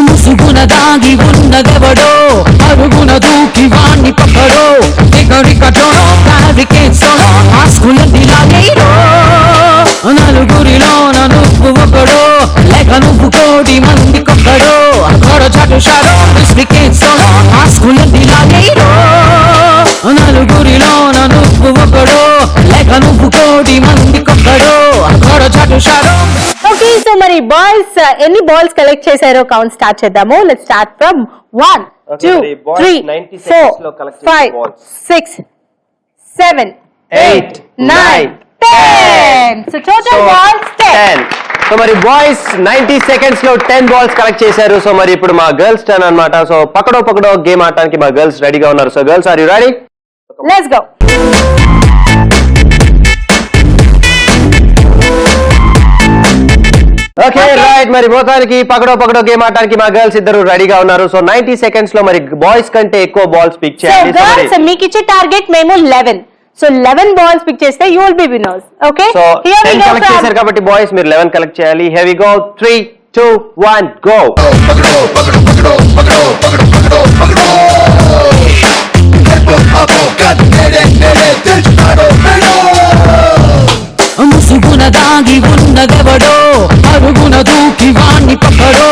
ముసుగున దాగి ఉన్నదెవడో అరుగున దూకి వాణ్ణి పక్కడో ఎగరికటోనో బ్యారికేడ్సోనో ఆస్కులన్నీ లాగేరో నలుగురిలోన నువ్వు ఒకడో లేక నువ్వు కోటి మంది కొక్కడో అక్కడ చటుషారో బ్యారికేడ్సోనో ఆస్కులన్నీ లాగేరో నలుగురిలోన నువ్వు ఒకడో లేక నువ్వు కోటి మంది కొక్కడో అక్కడ చటుషారో. Okay, so మరి బాయ్స్ ఎన్ని బాల్స్ కలెక్ట్ చేశారో కౌంట్ స్టార్ట్ చేద్దాము. లెట్స్ స్టార్ట్ ఫ్రమ్ 1 Okay, 2 మరి boys 3 90 4 seconds లో collect చేసిన 5 balls. 6 7 8 9 9, 10. So total balls 10. So మరి బాయ్స్ 90 seconds లో 10 బాల్స్ కలెక్ట్ చేశారు. సో మరి ఇప్పుడు మా గర్ల్స్ టర్న్ అన్నమాట. సో పకడో గేమ్ ఆడటానికి మా గర్ల్స్ రెడీగా ఉన్నారు. So girls are you ready? Let's go. Okay right, మరి మొత్తానికి పకడో గేమ్ ఆడటానికి మా గర్ల్స్ ఇద్దరు రెడీగా ఉన్నారు. సో 90 seconds లో మరి బాయ్స్ కంటే ఎక్కువ బాల్స్ పిక్ So చేయాలి. సో మరి girls మీకు ఇచ్చే టార్గెట్ మేము 11. So 11 balls పిక్ చేస్తే you will be winners. Okay? So Here we 10 go collect చేశారు కాబట్టి బాయ్స్ మీరు 11 కలెక్ట్ చేయాలి. Here we go. 3 2 1 go. ముసుగున దాగి ఉన్నదెవడో అరుగున దూకి వాణ్ణి పక్కడో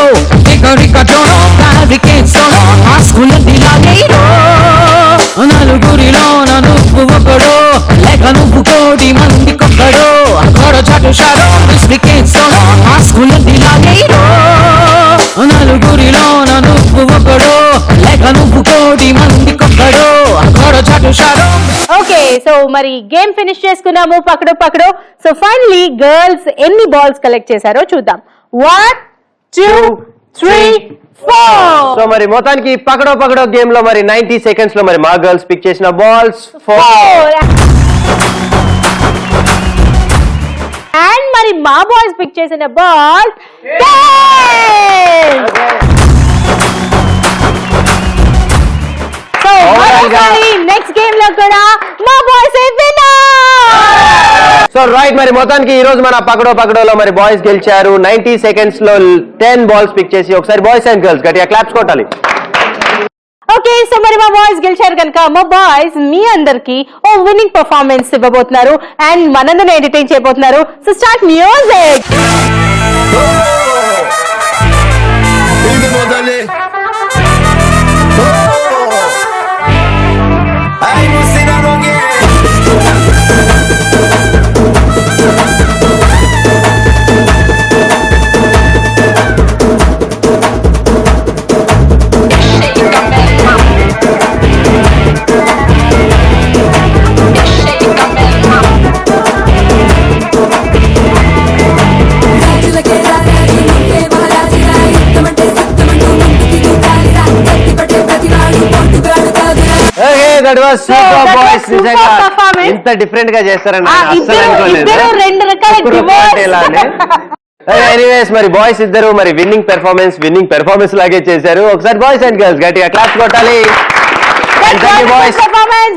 ఎగరికటోనో బ్యారికేడ్సోనో ఆస్కులన్నీ లాగేరో నలుగురిలోన నువ్వు ఒకడో లేక నువ్వు కోటి మంది కొక్కడో అక్కడ చటుషారో బ్యారికేడ్సోనో ఆస్కులన్నీ లాగేరో నలుగురిలోన నువ్వు ఒకడో లేక నువ్వు కోటి మంది కొక్కడో అక్కడ చటుషారో. ఓకే, సో మరి గేమ్ ఫినిష్ చేసుకున్నాము పకడో. సో ఫైనలీ గర్ల్స్ ఎన్ని బాల్స్ కలెక్ట్ చేశారో చూద్దాం. 1 2 3 4. సో మరి మొత్తానికి పకడో గేమ్ లో మరి 90 seconds లో మరి మా గర్ల్స్ పిక్ చేసిన బాల్స్ 4. అండ్ మరి మా బాయ్స్ పిక్ చేసిన బాల్ 10. సో మరోసారి నెక్స్ట్ గేమ్ లో కూడా మా బాయ్స్ సో రైట్, మరి మొత్తానికి ఈ రోజు మన పకడోలో మరి బాయ్స్ గెలిచారు. 90 seconds లో 10 బాల్స్ పిక్ చేసి ఒకసారి బాయ్స్ అండ్ గర్ల్స్ గట్టిగా క్లాప్స్ కొట్టాలి. ఓకే, సో మరి మా బాయ్స్ గెలిచారు కనుక మా బాయ్స్ మీ అందరికి ఓ విన్నింగ్ పర్ఫార్మెన్స్ ఇవ్వబోతున్నారు అండ్ మనందరిని ఎంటర్టైన్ చేయబోతున్నారు. So start music. That was super boys. super నిజంగా performance. ఇంత డిఫరెంట్ గా చేస్తారని నేను అస్సలు ఇద్దరు అనుకోలేదు. రెండు రకాల ఎనీవేస్ మరి బాయ్స్ ఇద్దరు మరి విన్నింగ్ పెర్ఫార్మెన్స్ లాగే చేశారు. ఒకసారి బాయ్స్ అండ్ గర్ల్స్ గట్టిగా క్లాప్స్ కొట్టాలి. Boys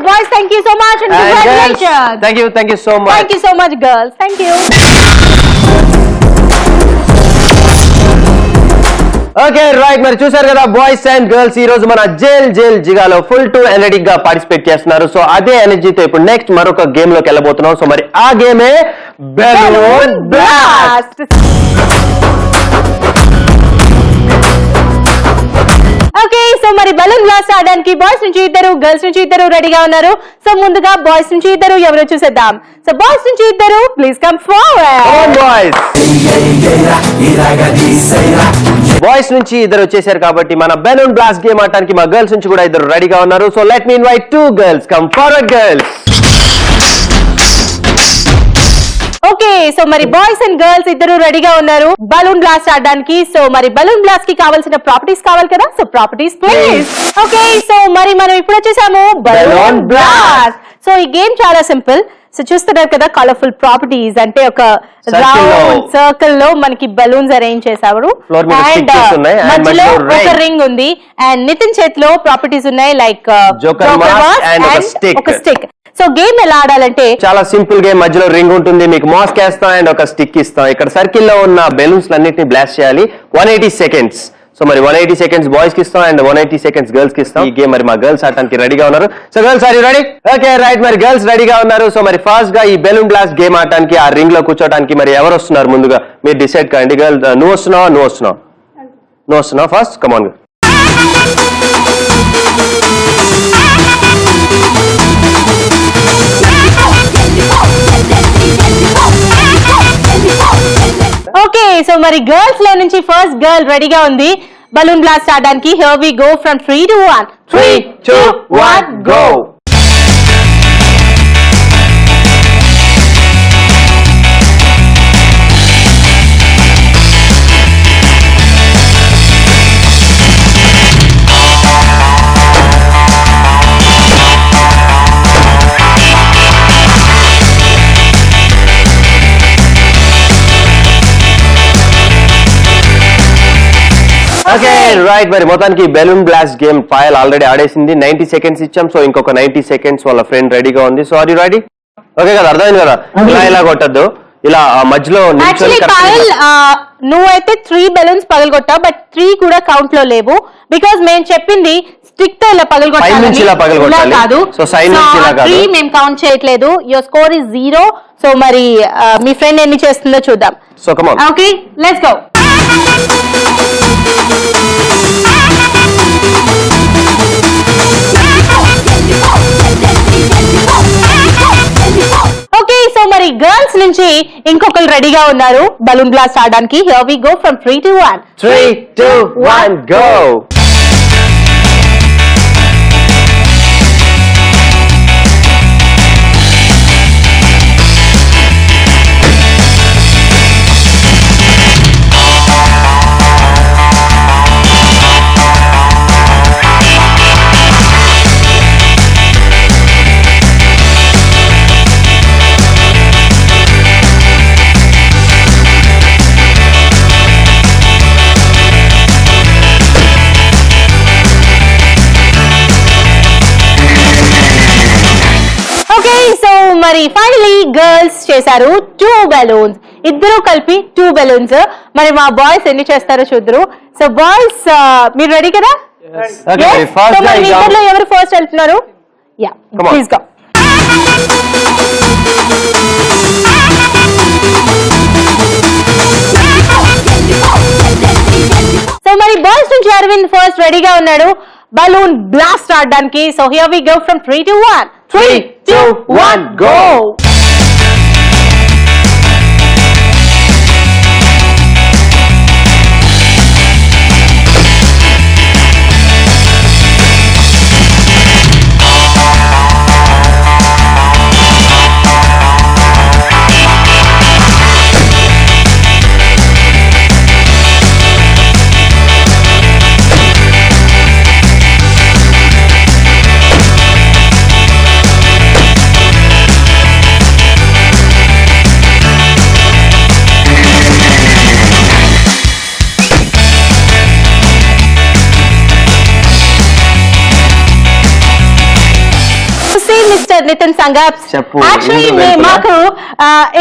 boys thank you so much and congratulations. Thank you so much. Thank you so much girls. Thank you. Okay right, మరి చూసారు కదా బాయ్స్ అండ్ గర్ల్స్ ఈ రోజు మన జైల్ జిగాలో ఫుల్ టు ఎనర్జెటిక్ గా పార్టిసిపేట్ చేస్తున్నారు. సో అదే ఎనర్జీతో ఇప్పుడు నెక్స్ట్ మరొక గేమ్ లోకి వెళ్ళబోతున్నాం. సో మరి ఆ గేమే బెలూన్ బ్లాస్ట్. ఓకే, సో మరి బలూన్ బ్లాస్ట్ ఆడడానికి బాయ్స్ నుంచి ఇద్దరు గర్ల్స్ నుంచి ఇద్దరు రెడీగా ఉన్నారు. సో ముందుగా బాయ్స్ నుంచి ఇద్దరు ఎవరో చూసేద్దాం. సో బాయ్స్ నుంచి ఇద్దరు ప్లీజ్ కమ్ ఫార్వర్డ్. బాయ్స్ నుంచి ఇద్దరు వచ్చేసారు కాబట్టి మన బెలూన్ బ్లాస్ట్ గేమ్ ఆడటానికి మా గర్ల్స్ నుంచి కూడా ఇద్దరు రెడీగా ఉన్నారు. So let me invite 2 girls. Come forward girls. Okay, so మరి బాయ్స్ అండ్ గర్ల్స్ ఇద్దరు రెడీగా ఉన్నారు బలూన్ బ్లాస్ట్ ఆడడానికి. సో మరి బలూన్ బ్లాస్ట్ కి కావాల్సిన ప్రాపర్టీస్ కావాలి కదా. So properties please. Okay, so మరి మనం ఇప్పుడు వచ్చేసాము బలూన్ బ్లాస్ట్. సో ఈ గేమ్ చాలా సింపుల్. సో చూస్తున్నారు కదా కలర్ఫుల్ ప్రాపర్టీస్ అంటే ఒక Circle లో. రౌండ్ సర్కిల్ లో మనకి బెలూన్స్ అరేంజ్ చేశారు Floor మీద అండ్ stickers ఉన్నాయి, and మధ్యలో మధ్యలో ఒక ring. రింగ్ ఉంది అండ్ నితిన్ చేతిలో ప్రాపర్టీస్ ఉన్నాయి లైక్ Joker mask and ఒక stick. ఒక స్టిక్ సో గేమ్ ఎలా ఆడాలంటే చాలా సింపుల్ గేమ్. మధ్యలో రింగ్ ఉంటుంది, మీకు మాస్క్ వేస్తాం అండ్ ఒక స్టిక్ ఇస్తాం. ఇక్కడ సర్కిల్ లో ఉన్న బెలూన్స్ అన్నిటిని బ్లాస్ట్ చేయాలి 180 సెకండ్స్. సో మరి 180 సెకండ్స్ బాయ్స్ కి ఇస్తాం అండ్ 180 సెకండ్స్ గర్ల్స్ కి ఇస్తాం. ఈ గేమ్ మరి మా గర్ల్స్ ఆడటానికి రెడీగా ఉన్నారు. So girls are you ready? Okay right, మరి గర్ల్స్ రెడీగా ఉన్నారు. సో మరి ఫాస్ట్ గా ఈ బెలూన్ బ్లాస్ట్ గేమ్ ఆడటానికి ఆ రింగ్ లో కూర్చోడానికి మరి ఎవరు వస్తున్నారు ముందుగా మీరు డిసైడ్ కండి. గర్ల్ నువ్వు వస్తున్నావు ఫస్ట్, కమాన్. ఓకే సో మరి గర్ల్స్ లో నుంచి ఫస్ట్ గర్ల్ రెడీగా ఉంది బలూన్ బ్లాస్ట్ ఆడడానికి. Here we go from 3 to 1. 3, 2, 1 go. Okay right, మరి మొత్తానికి బెలూన్ బ్లాస్ట్ గేమ్ ఫైల్ ఆల్రెడీ ఆడేసింది. 90 సెకండ్స్ ఇచ్చాం. సో ఇంకొక 90 సెకండ్స్ వాళ్ళ ఫ్రెండ్ రెడీగా ఉంది. So are you ready? Okay కదా, అర్థమైంది కదా. ఇలా కొట్టద్దు, ఇలా మధ్యలో యాక్చువల్లీ పాయల్ నువ్వైతే 3 బెలూన్స్ పగలగొట్టావు బట్ 3 కూడా కౌంట్ లో లేవు బికాజ్ మేము చెప్పింది స్టిక్ తో ఇలా Side నుంచి ఇలా పగలగొట్టాలి. కాదు. So, side నుంచి ఇలా కాదు. 3 మేము కౌంట్ చేయట్లేదు. Your score is 0. సో మరి మీ ఫ్రెండ్ ఎన్ని చేస్తుందో చూద్దాం. So come on. Okay let's go. Okay so మరి గర్ల్స్ నుంచి ఇంకొకరు రెడీగా ఉన్నారు బలూన్ బ్లాస్ట్ ఆడడానికి. Here we go from 3 to 1. 3, 2, 1 go. మరి ఫైనలీ గర్ల్స్ చేశారు 2 బెలూన్స్. ఇద్దరు కలిపి 2 బెలూన్స్. మరి మా బాయ్స్ ఎన్ని చేస్తారో చూద్దరు. సో బాయ్స్ మీరు రెడీ కదా? Okay, first సో మరి guy go. ఇద్దరులో ఎవరు ఫస్ట్ వెళ్తున్నారు? Yeah Come on. Please go. So మరి బాయ్స్ నుంచి అరవింద్ ఫస్ట్ రెడీగా ఉన్నాడు బలూన్ బ్లాస్ట్ ఆడడానికి. So here we go from 3 to 1. 3, 2, 1 go. Mister Nitin సంగప్, చెప్పు, యాక్చువల్లీ ఎందుకు వెళ్తున్నా? మాకు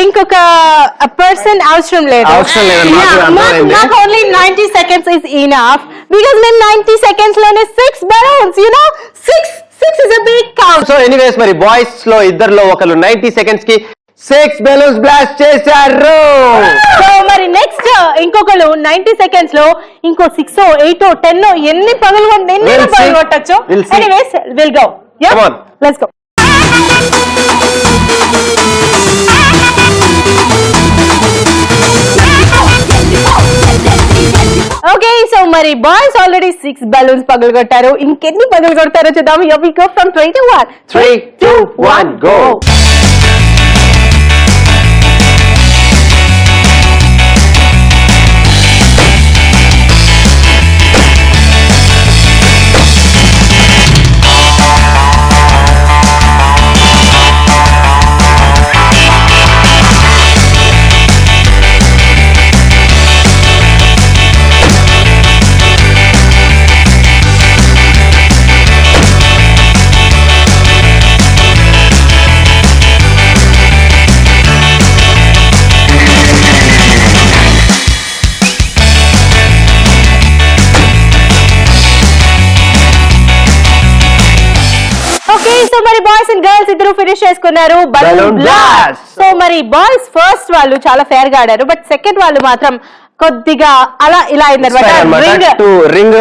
ఇంకొక పర్సన్ అవసరం లేదు. అవసరం లేదు, మాకు అర్థమైంది. మాకు only 90 seconds is enough because మేము 90 seconds లోనే 6 బెలూన్స్, you know 6 is a big count. So anyways మరి బాయ్స్ లో ఇద్దరులో ఒకరు 90 సెకండ్స్ కి 6 బెలూన్స్ బ్లాస్ట్ చేశారు. సో మరి నెక్స్ట్ ఇంకొకరు 90 seconds లో ఇంకో 6 8 10 ఎన్ని We'll see. పగలగొట్టచ్చు. We'll see. Anyways will go. Come on. Let's go. Okay so మరి బాయ్స్ ఆల్రెడీ 6 బెలూన్స్ పగలగొట్టారు. ఇంకెన్ని పగలగొడతారో చూద్దాం. Here we go from 3 to 1. 3, 2, 1 go. So మరి బాయ్స్ అండ్ గర్ల్స్ ఇద్దరు ఫినిష్ చేసుకున్నారు Balloon balloon blast. Blast. So మరి బాయ్స్ ఫస్ట్ వాళ్ళు చాలా ఫేర్ గా ఆడారు, బట్ సెకండ్ వాళ్ళు మాత్రం కొద్దిగా అలా ఇలా అయిందనమాట. రింగ్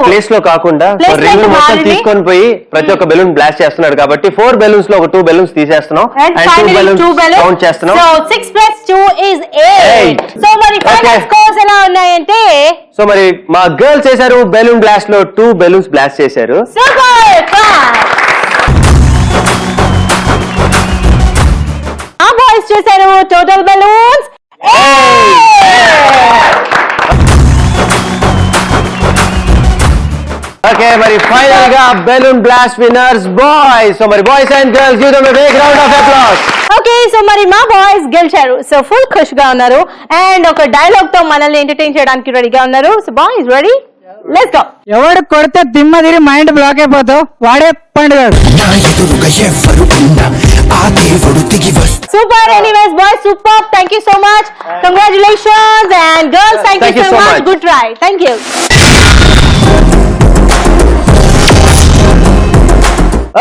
ప్లేస్ లో కాకుండా Place రింగ్ లో మొత్తం మారింది. తీసుకొని పోయి ప్రతి ఒక్క బెలూన్ బ్లాస్ట్ చేస్తున్నాడు కాబట్టి 4 బెలూన్స్ లో ఒక 2 బెలూన్స్ తీసేస్తున్నాం And and 2 finally balloons 2 balloons. Count చేస్తున్నాం. So 6 + 2 is 8. సో మరి ఫైనల్ Okay. స్కోర్స్ ఎలా ఉన్నాయంటే సో మరి మా గర్ల్స్ చేశారు బెలూన్ బ్లాస్ట్ లో 2 బెలూన్స్ బ్లాస్ట్ చేశారు. Super fast. ఆ బాయ్స్ చేశారు టోటల్ బెలూన్స్. ఓకే మరి ఫైనల్ గా balloon blast winners boys. So మరి boys and girls give them a big round of applause. Okay so మరి మా బాయ్స్ గెలిచారు, సో ఫుల్ ఖుషిగా ఉన్నారు అండ్ ఒక డైలాగ్ తో మనల్ని ఎంటర్టైన్ చేయడానికి రెడీగా ఉన్నారు. So boys ready, let's go. ఎవడు కొడితే దిమ్మ తిరిగి మైండ్ బ్లాక్ అయిపోతావు వాడే పండుగ. Super, anyways boys super, thank you so much, congratulations and girls thank you so much, good try, thank you.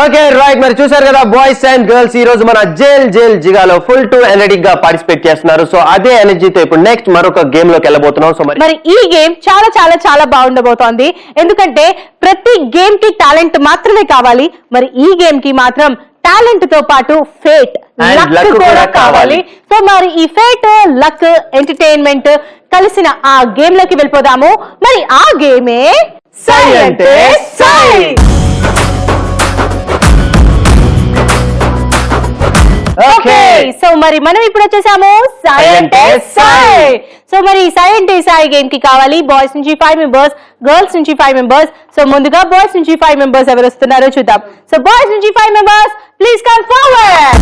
Okay right, మరి చూసారు కదా బాయ్స్ అండ్ గర్ల్స్ ఈ రోజు మన జైల్ జైల్ జిగాలో ఫుల్ టు ఎనర్జెటిక్ గా పార్టిసిపేట్ చేస్తున్నారు. సో అదే ఎనర్జీతో ఇప్పుడు నెక్స్ట్ మరొక గేమ్ లోకి వెళ్ళబోతున్నాం. సో మరి ఈ గేమ్ చాలా చాలా చాలా బాగుండబోతోంది, ఎందుకంటే ప్రతి గేమ్ కి టాలెంట్ మాత్రమే కావాలి, మరి ఈ గేమ్ కి మాత్రం టాలెంట్ తో పాటు ఫేట్ లక్ కూడా కావాలి. సో మరి ఈ ఫేట్ లక్ ఎంటర్టైన్మెంట్ కలిసిన ఆ గేమ్ లోకి వెళ్ళిపోదాము. మరి ఆ గేమే సై అంటే సై. ఓకే సో మరి మనం ఇప్పుడు వచ్చేసాము సై అంటే సై. సో మరి సై అంటే సై గేమ్ కి కావాలి బాయ్స్ నుంచి 5 మెంబర్స్, గర్ల్స్ నుంచి 5 మెంబర్స్. సో ముందుగా బాయ్స్ నుంచి 5 మెంబర్స్ ఎవరు వస్తున్నారో చూద్దాం. సో బాయ్స్ నుంచి 5 members please come forward.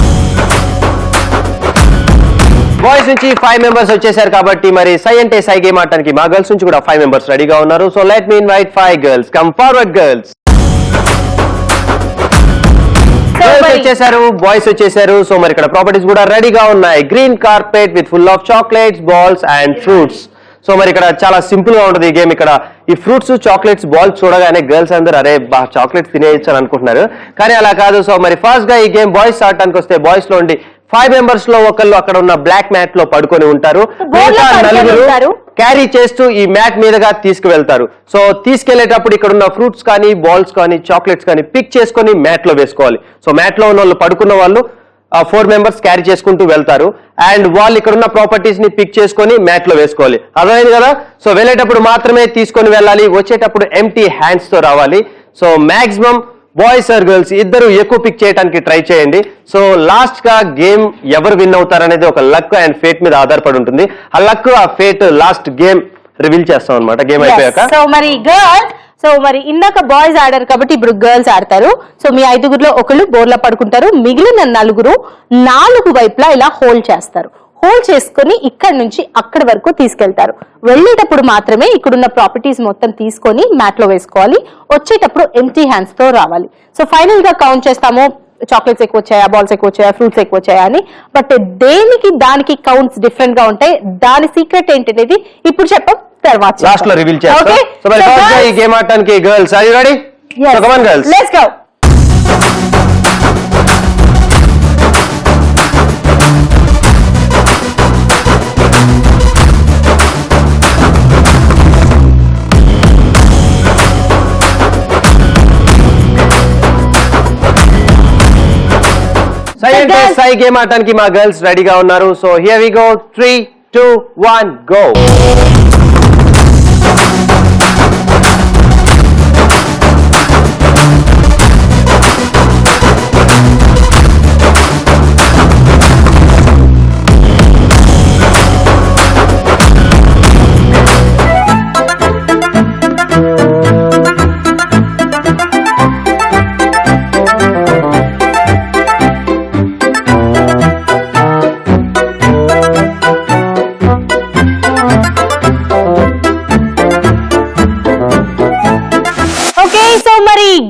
Boys నుంచి 5 మెంబర్స్ వచ్చేసారు కాబట్టి మరి సై అంటే సై గేమ్ ఆడటానికి మా గర్ల్స్ నుంచి కూడా 5 మెంబర్స్ రెడీగా ఉన్నారు. So let me invite 5 girls, come forward girls. వచ్చేసారు, బాయ్స్ వచ్చేసారు. సో మరి ఇక్కడ ప్రాపర్టీస్ కూడా రెడీగా ఉన్నాయి. Green carpet with full of chocolates, balls and fruits. So మరి ఇక్కడ చాలా సింపుల్ గా ఉంటుంది ఈ గేమ్. ఇక్కడ ఈ ఫ్రూట్స్, చాక్లెట్స్, బాల్స్ చూడగానే గర్ల్స్ అందరూ అరే బా చాక్లెట్స్ తినేయచ్చు అని అనుకుంటున్నారు, కానీ అలా కాదు. సో మరి ఫస్ట్ గా ఈ గేమ్ బాయ్స్ ఆడటానికి వస్తే బాయ్స్ లో ఉండి 5 మెంబర్స్ లో ఒకళ్ళు అక్కడ ఉన్న బ్లాక్ మ్యాట్ లో పడుకొని ఉంటారు. మిగతా నలుగురు క్యారీ చేస్తూ ఈ మ్యాట్ మీదగా తీసుకువెళ్తారు. సో తీసుకెళ్లేటప్పుడు ఇక్కడ ఉన్న ఫ్రూట్స్ కానీ, బాల్స్ కానీ, చాక్లెట్స్ కానీ పిక్ చేసుకొని మ్యాట్ లో వేసుకోవాలి. సో మ్యాట్ లో ఉన్న వాళ్ళు పడుకున్న వాళ్ళు 4 మెంబర్స్ క్యారీ చేసుకుంటూ వెళ్తారు అండ్ వాళ్ళు ఇక్కడ ఉన్న ప్రాపర్టీస్ ని పిక్ చేసుకొని మ్యాట్ లో వేసుకోవాలి. అర్థమైంది కదా? సో వెళ్ళేటప్పుడు మాత్రమే తీసుకొని వెళ్ళాలి, వచ్చేటప్పుడు ఎంటీ హ్యాండ్స్ తో రావాలి. So maximum boys or girls ఇద్దరు ఎక్కువ పిక్ చేయడానికి ట్రై చేయండి. సో లాస్ట్ గా గేమ్ ఎవరు విన్ అవుతారనేది ఒక లక్ అండ్ ఫేట్ మీద ఆధారపడి ఉంటుంది. ఆ లక్, ఆ ఫేట్ లాస్ట్ గేమ్ రివీల్ చేస్తాం అనమాట గేమ్ అయిపోయాక. సో మరి గర్ల్స్, సో మరి ఇందాక బాయ్స్ ఆడారు కాబట్టి ఇప్పుడు గర్ల్స్ ఆడతారు. సో మీ 5గురిలో ఒకళ్ళు బోర్లా పడుకుంటారు, మిగిలిన 4 వైపులా ఇలా హోల్డ్ చేస్తారు. హోల్డ్ చేసుకుని ఇక్కడ నుంచి అక్కడి వరకు తీసుకెళ్తారు. వెళ్ళేటప్పుడు మాత్రమే ఇక్కడున్న ప్రాపర్టీస్ మొత్తం తీసుకొని మ్యాట్ లో వేసుకోవాలి, వచ్చేటప్పుడు ఎంటీ హ్యాండ్స్ తో రావాలి. సో ఫైనల్ గా కౌంట్ చేస్తాము, చాక్లెట్స్ ఎక్కువ వచ్చాయా, బాల్స్ ఎక్కువ వచ్చాయా, ఫ్రూట్స్ ఎక్కువ వచ్చాయా అని. బట్ దేనికి దానికి కౌంట్స్ డిఫరెంట్ గా ఉంటాయి. దాని సీక్రెట్ ఏంటనేది ఇప్పుడు చెప్పం, తర్వాత లాస్ట్ లో రివీల్ చేస్తాం. సో మరి ఫస్ట్ గా ఈ గేమ్ ఆడటానికి girls are you ready? So come on girls, let's go. సై అంటే సై గేమ్ ఆడటానికి మా గర్ల్స్ రెడీగా ఉన్నారు. So here we go, 3, 2, 1 go.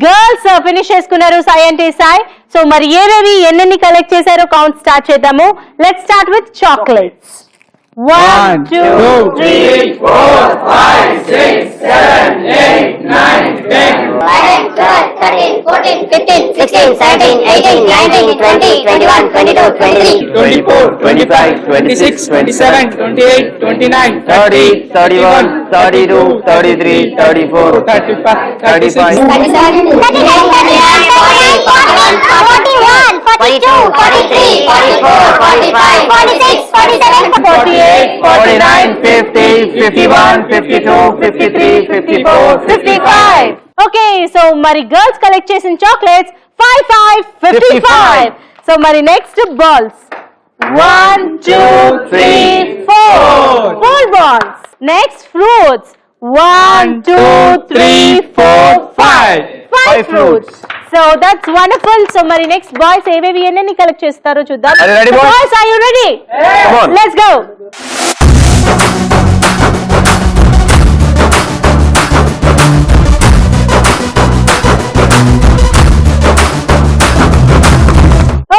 Girls finish చేసుకున్నారు సై అంటే సై. సో మరి ఏవేవి ఎన్నెన్ని కలెక్ట్ చేశారో కౌంట్ స్టార్ట్ చేద్దాము. Let's start with chocolates. 1, 2, 3, 4, 5, 6, 7, 8, 9, 10. 11, 12, 13, 14, 15, 16, 17, 18, 19, 20, 21, 22, 23, 24, 25, 26, 27, 28, 29, 30, 31, 32, 33, 34, 35, 37, 39, 41, 42, 43, 44, 45, 46, 47, 48, 49, 50, 51, 52, 53, 54, 55. Okay, so మరి girls collect చేసిన chocolates 5, 55. So మరి next balls 1, 2, 3, 4. 4 balls. Next fruits 1, 2, 3, 4, 5. 5 fruits. So that's wonderful. So మరి next boys ఏవేవి ఎన్ని కలెక్ట్ చేస్తారో చూద్దాం. Are you ready, boys? Boys, are you ready? Come on. Let's go.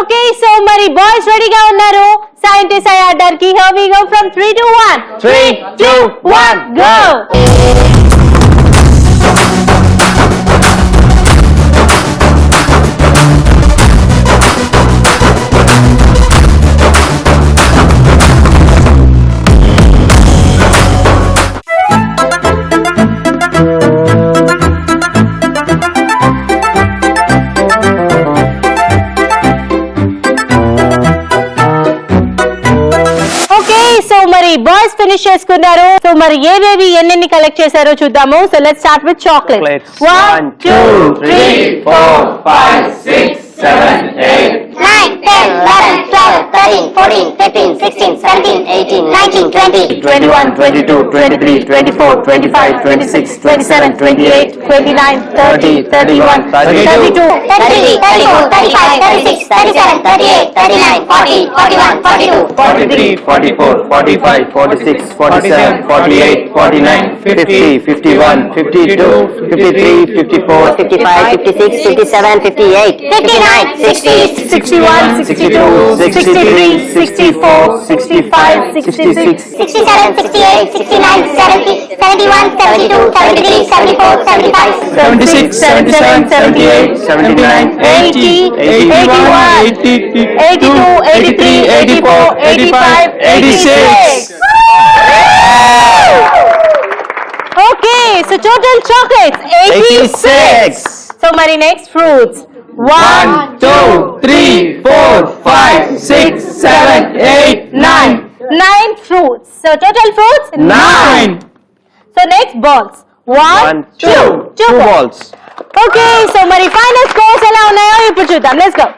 Okay, so మరి boys రెడీగా ఉన్నారు సైంటిస్ట్ అయి ఆడడానికి. Here we go from 3 to 1. 3, 2, 1, go. మరి బాయ్స్ ఫినిష్ చేసుకున్నారు. సో మరి ఏవేవి ఎన్ని కలెక్ట్ చేశారో చూద్దాము. So let's start with chocolates. 1, 2, 3, 4, 5, 6, 7, 8, 9, 10, 11, 12, 13, 14, 15, 16, 17, 18, 19, 20, 21, 22, 23, 24, 25, 26, 27, 28, 29, 30, 31, 32. 33, 34, 35, 36, 37, 38, 39, 40, 41, 42, 43, 44, 45, 46, 47, 48, 49, 50, 51, 52, 53, 54, 55, 56, 57, 58, 59, 60, 61, 62, 63, 64, 65, 66, 67, 68, 69, 70, 71, 72, 73, 74, 75, 76, 77, 78, 79, 80, 81, 82, 83, 84, 85, 86. Okay, so total chocolates 86. So మరి next fruits 1, 2, 3, 4, 5, 6, 7, 8, 9. 9 fruits. So total fruits 9. So next balls 1, 2 balls. Okay, so మరి final scores ఎలా ఉన్నాయో ఇప్పుడు చూద్దాం. Let's go.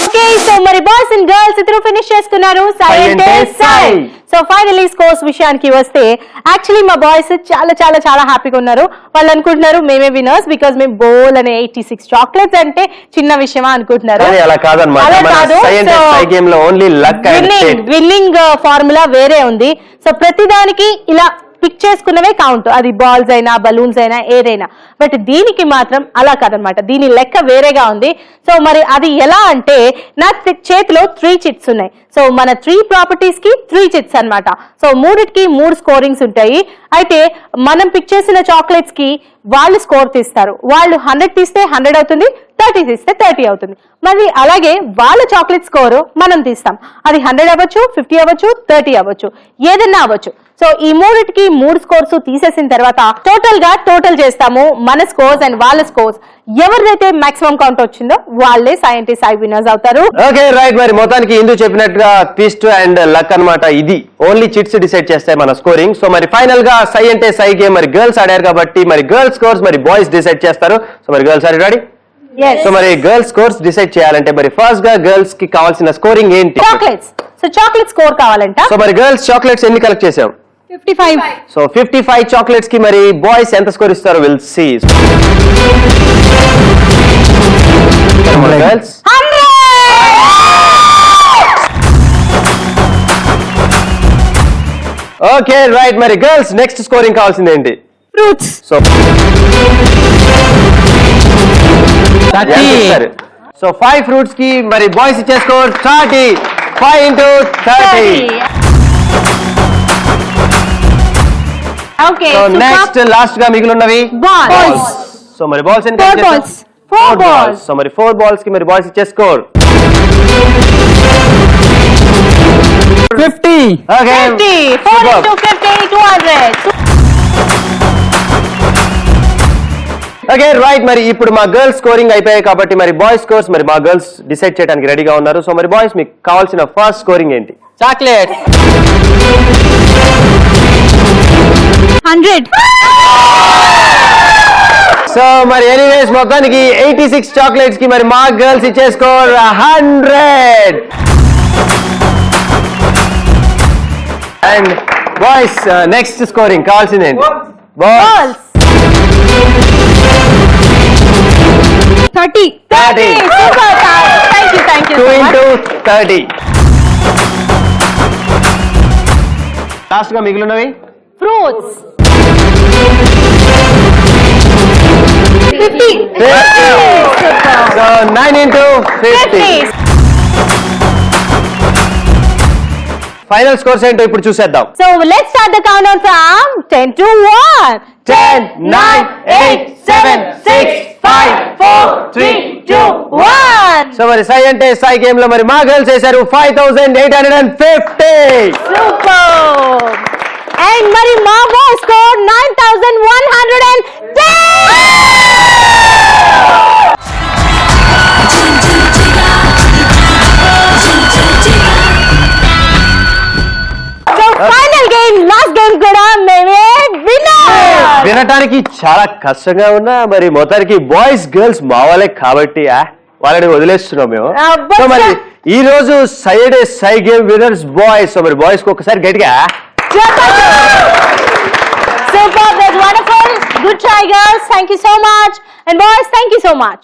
Okay, so మరి బాయ్స్ అండ్ గర్ల్స్ ఇద్దరు finish చేసుకున్నారు. Sai. So finally scores విషయానికి వస్తే యాక్చువల్లీ మా బాయ్స్ చాలా చాలా చాలా హ్యాపీగా ఉన్నారు. వాళ్ళు అనుకుంటున్నారు మేమే విన్నర్స్ బికాజ్ మేము బోల్ అనే 86 చాక్లెట్స్ అంటే చిన్న విషయమా అనుకుంటున్నారు. అలా కాదన్నమాట. అలా కాదు. గేమ్ లో only luck and winnowing formula వేరే ఉంది. సో ప్రతిదానికి ఇలా పిక్ చేసుకున్నవే కౌంట్, అది బాల్స్ అయినా బలూన్స్ అయినా ఏదైనా. బట్ దీనికి మాత్రం అలా కాదనమాట, దీని లెక్క వేరేగా ఉంది. సో మరి అది ఎలా అంటే నా చేతిలో 3 చిట్స్ ఉన్నాయి. సో మన 3 ప్రాపర్టీస్ కి 3 చిట్స్ అన్నమాట. సో మూడిటికి 3 స్కోరింగ్స్ ఉంటాయి. అయితే మనం పిక్ చేసిన చాక్లెట్స్ కి వాళ్ళు స్కోర్ తీస్తారు. వాళ్ళు 100 తీస్తే 100 అవుతుంది, 30 తీస్తే 30 అవుతుంది. మరి అలాగే వాళ్ళ చాక్లెట్ స్కోర్ మనం తీస్తాం. అది 100 అవ్వచ్చు, 50 అవ్వచ్చు, 30 అవ్వచ్చు, ఏదన్నా అవ్వచ్చు. సో ఈ మూడిటికి 3 స్కోర్స్ తీసేసిన తర్వాత టోటల్ చేస్తాము మన స్కోర్స్ అండ్ వాళ్ళ స్కోర్స్. ఎవరిదైతే మాక్సిమం కౌంట్ వచ్చిందో వాళ్ళే సైంటిస్ట్ ఐ విన్నర్స్ అవుతారు. Okay right. మరి మొత్తానికి ఇందు చెప్పినట్టుగా ట్విస్ట్ అండ్ లక్ అన్నమాట. ఇది ఓన్లీ చిట్స్ డిసైడ్ చేస్తాయి మన స్కోరింగ్. సో మరి ఫైనల్ గా సై అంటే సై గేమ్ మరి గర్ల్స్ ఆడారు కాబట్టి మరి గర్ల్స్ స్కోర్స్ మరి బాయ్స్ డిసైడ్ చేస్తారు. సో మరి గర్ల్స్ ఆర్ రెడీ? సో మరి గర్ల్స్ స్కోర్స్ డిసైడ్ చేయాలంటే మరి ఫస్ట్ గా గర్ల్స్ కి కావాల్సిన స్కోరింగ్ ఏంటి? చాక్లెట్స్. సో చాక్లెట్ స్కోర్ కావాలంట. సో మరి గర్ల్స్ చాక్లెట్స్ ఎన్ని కలెక్ట్ చేసాం? 55. సో 55 చాక్లెట్స్ కి మరి బాయ్స్ ఎంత స్కోర్ ఇస్తారో will see. Girls 100. Okay right. మరి గర్ల్స్ నెక్స్ట్ స్కోరింగ్ కావాల్సింది ఏంటి? ఫ్రూట్స్. సో 30. సో 5 ఫ్రూట్స్ కి మరి బాయ్స్ ఇచ్చే score 30. 5 into 30. Okay, so super. Next last గా మిగిలినవి Balls. సో మరి బాల్స్ ఎన్ని Four count చేస్తాం? balls. Four balls. సో మరి 4 balls కి మరి బాయ్స్ ఇచ్చే score 50. Okay 50. 4 into 50, 200. Okay right. మరి ఇప్పుడు మా గర్ల్స్ స్కోరింగ్ అయిపోయాయి కాబట్టి మరి బాయ్స్ స్కోర్స్ మరి మా గర్ల్స్ డిసైడ్ చేయడానికి రెడీగా ఉన్నారు. సో మరి బాయ్స్ మీకు కావాల్సిన ఫస్ట్ స్కోరింగ్ ఏంటి? చాక్లెట్ 100. సో మరి ఎనీవేస్ మొత్తానికి 86 చాక్లెట్స్ కి మరి మా గర్ల్స్ ఇచ్చే score 100. And boys next scoring కావాల్సింది ఏంటి? Balls. 30. 30. Super. Thank you 2 so much. into 30. Last గా మిగిలినవి Fruits. 50. 50. So 9 into 50. 50. Final scores ఏంటో ఇప్పుడు చూసేద్దాం. So let's start the countdown from 10 to 1. 10, 9, 8, 7, 6, 5, 4, 3, 2, 1. So మరి సై అంటే సై గేమ్ లో మరి మా గర్ల్స్ వేశారు 5850. Super. And మరి మా bye score 9110. So final game, last game కూడా మేమే విన్నర్. వినటానికి చాలా కష్టంగా ఉన్నా మరి మొత్తానికి బాయ్స్ గర్ల్స్ మా వాళ్ళే కాబట్టి వాళ్ళని వదిలేస్తున్నాం మేము. అబ్బా. సో మరి ఈ రోజు సై గేమ్ విన్నర్స్ బాయ్స్. సో మరి బాయ్స్ కి ఒకసారి గట్టిగా Super, that's wonderful. Good try, girls. Thank you so much. And boys, thank you so much.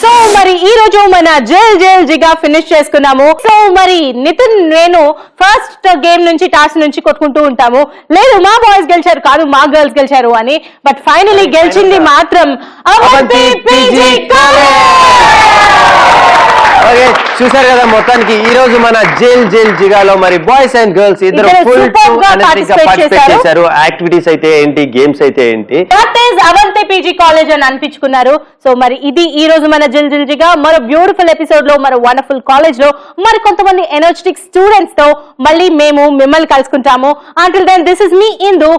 So, మరి ఈ రోజు మన జల్ జిగా ఫినిష్ చేసుకున్నాము. సో మరి నితిన్ నేను ఫస్ట్ గేమ్ నుంచి టాస్క్ నుంచి కొట్టుకుంటూ ఉంటాము, లేదు మా బాయ్స్ గెలిచారు కాదు మా గర్ల్స్ గెలిచారు అని. బట్ ఫైనలీ గెలిచింది మాత్రం అవంతి పీజీ ఓకే చూసారు కదా మొత్తానికి ఈ రోజు మన జైల్ జిగాలో మరి బాయ్స్ అండ్ గర్ల్స్ ఇద్దరు ఇద్దరు ఫుల్ superb గా పార్టిసిపేట్ చేశారు. యాక్టివిటీస్ అయితే ఏంటి, గేమ్స్ అయితే ఏంటి, what is Avanthi PG college అని అనిపించుకున్నారు. సో మరి ఇది ఈ రోజు మన జిల్ జిగా మరో బ్యూటిఫుల్ ఎపిసోడ్ లో మరో వండర్ఫుల్ కాలేజ్ లో మరి కొంతమంది ఎనర్జెటిక్ స్టూడెంట్స్ తో మళ్ళీ మేము మిమ్మల్ని కలుసుకుంటాము. Until then, this is me Indu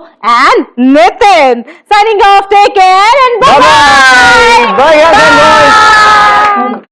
and Nitin signing off. Take care and bye bye. Bye, guys and boys.